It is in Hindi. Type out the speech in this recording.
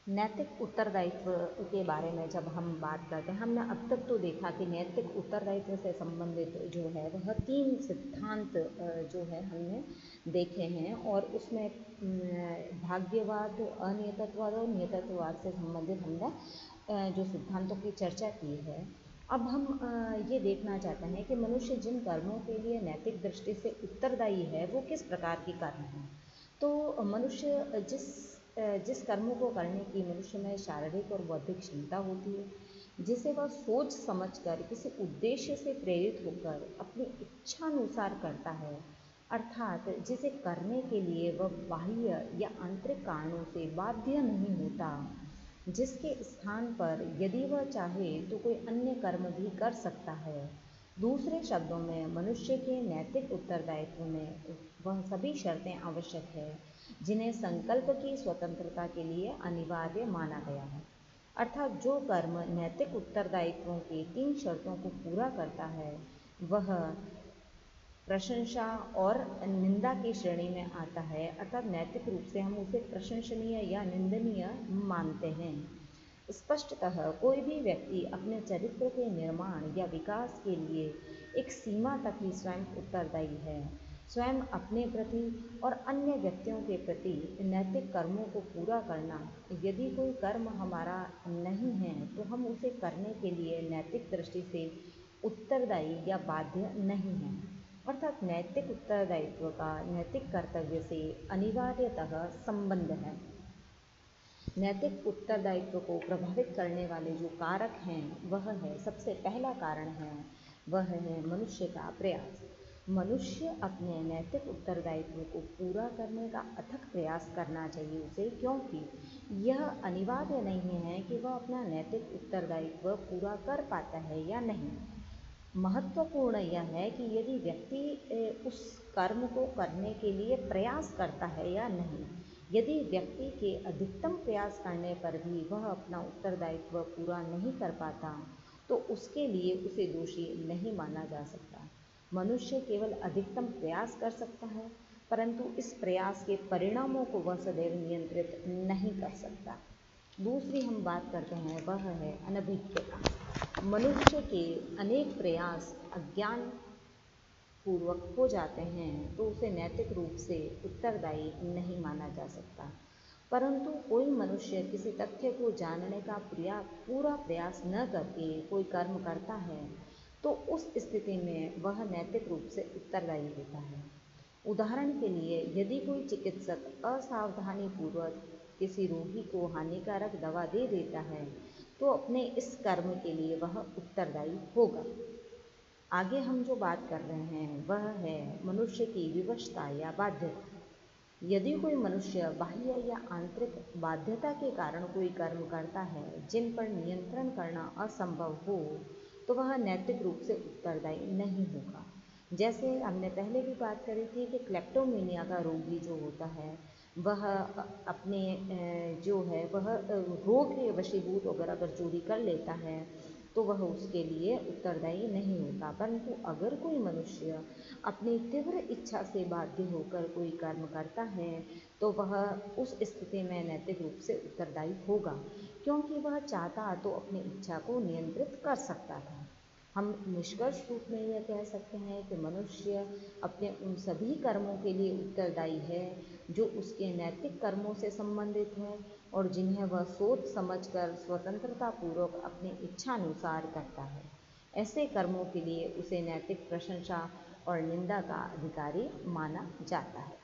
नैतिक उत्तरदायित्व के बारे में जब हम बात करते हैं, हमने अब तक तो देखा कि नैतिक उत्तरदायित्व से संबंधित जो है वह 3 सिद्धांत जो है हमने देखे हैं, और उसमें भाग्यवाद, अनियतत्ववाद और नियतत्ववाद से संबंधित हमने जो सिद्धांतों की चर्चा की है। अब हम ये देखना चाहते हैं कि मनुष्य जिन कर्मों के लिए नैतिक दृष्टि से उत्तरदायी है वो किस प्रकार के कर्म हैं। तो मनुष्य जिस कर्मों को करने की मनुष्य में शारीरिक और बौद्धिक क्षमता होती है, जिसे वह सोच समझकर किसी उद्देश्य से प्रेरित होकर अपनी इच्छानुसार करता है, अर्थात जिसे करने के लिए वह बाह्य या आंतरिक कारणों से बाध्य नहीं होता, जिसके स्थान पर यदि वह चाहे तो कोई अन्य कर्म भी कर सकता है। दूसरे शब्दों में मनुष्य के नैतिक उत्तरदायित्व में वह सभी शर्तें आवश्यक है जिन्हें संकल्प की स्वतंत्रता के लिए अनिवार्य माना गया है। अर्थात जो कर्म नैतिक उत्तरदायित्वों की 3 शर्तों को पूरा करता है वह प्रशंसा और निंदा की श्रेणी में आता है, अर्थात नैतिक रूप से हम उसे प्रशंसनीय या निंदनीय मानते हैं। स्पष्टतः कोई भी व्यक्ति अपने चरित्र के निर्माण या विकास के लिए एक सीमा तक ही स्वयं उत्तरदायी है। स्वयं अपने प्रति और अन्य व्यक्तियों के प्रति नैतिक कर्मों को पूरा करना, यदि कोई कर्म हमारा नहीं है तो हम उसे करने के लिए नैतिक दृष्टि से उत्तरदायी या बाध्य नहीं हैं। अर्थात नैतिक उत्तरदायित्व का नैतिक कर्तव्य से अनिवार्यतः संबंध है। नैतिक उत्तरदायित्व को प्रभावित करने वाले जो कारक हैं वह है, सबसे पहला कारण है वह है मनुष्य का प्रयास। मनुष्य अपने नैतिक उत्तरदायित्व को पूरा करने का अथक प्रयास करना चाहिए उसे, क्योंकि यह अनिवार्य नहीं है कि वह अपना नैतिक उत्तरदायित्व पूरा कर पाता है या नहीं। महत्वपूर्ण यह है कि यदि व्यक्ति उस कर्म को करने के लिए प्रयास करता है या नहीं। यदि व्यक्ति के अधिकतम प्रयास करने पर भी वह अपना उत्तरदायित्व पूरा नहीं कर पाता तो उसके लिए उसे दोषी नहीं माना जा सकता। मनुष्य केवल अधिकतम प्रयास कर सकता है, परंतु इस प्रयास के परिणामों को वह सदैव नियंत्रित नहीं कर सकता। दूसरी हम बात करते हैं वह है अनभिज्ञता। मनुष्य के अनेक प्रयास अज्ञान पूर्वक हो जाते हैं तो उसे नैतिक रूप से उत्तरदायी नहीं माना जा सकता। परंतु कोई मनुष्य किसी तथ्य को जानने का पूरा प्रयास न करके कोई कर्म करता है तो उस स्थिति में वह नैतिक रूप से उत्तरदायी होता है। उदाहरण के लिए, यदि कोई चिकित्सक असावधानी पूर्वक किसी रोगी को हानिकारक दवा दे देता है तो अपने इस कर्म के लिए वह उत्तरदायी होगा। आगे हम जो बात कर रहे हैं वह है मनुष्य की विवशता या बाध्यता। यदि कोई मनुष्य बाह्य या आंतरिक बाध्यता के कारण कोई कर्म करता है जिन पर नियंत्रण करना असंभव हो तो वह नैतिक रूप से उत्तरदायी नहीं होगा। जैसे हमने पहले भी बात करी थी कि क्लेप्टोमेनिया का रोगी जो होता है वह अपने जो है वह रोग के वशीभूत होकर अगर चोरी कर लेता है तो वह उसके लिए उत्तरदायी नहीं होता। परंतु अगर कोई मनुष्य अपनी तीव्र इच्छा से बाध्य होकर कोई कर्म करता है तो वह उस स्थिति में नैतिक रूप से उत्तरदायी होगा, क्योंकि वह चाहता तो अपनी इच्छा को नियंत्रित कर सकता था। हम निष्कर्ष रूप में यह कह सकते हैं कि मनुष्य अपने उन सभी कर्मों के लिए उत्तरदायी है जो उसके नैतिक कर्मों से संबंधित है और जिन्हें वह सोच समझकर स्वतंत्रतापूर्वक अपनी इच्छानुसार करता है। ऐसे कर्मों के लिए उसे नैतिक प्रशंसा और निंदा का अधिकारी माना जाता है।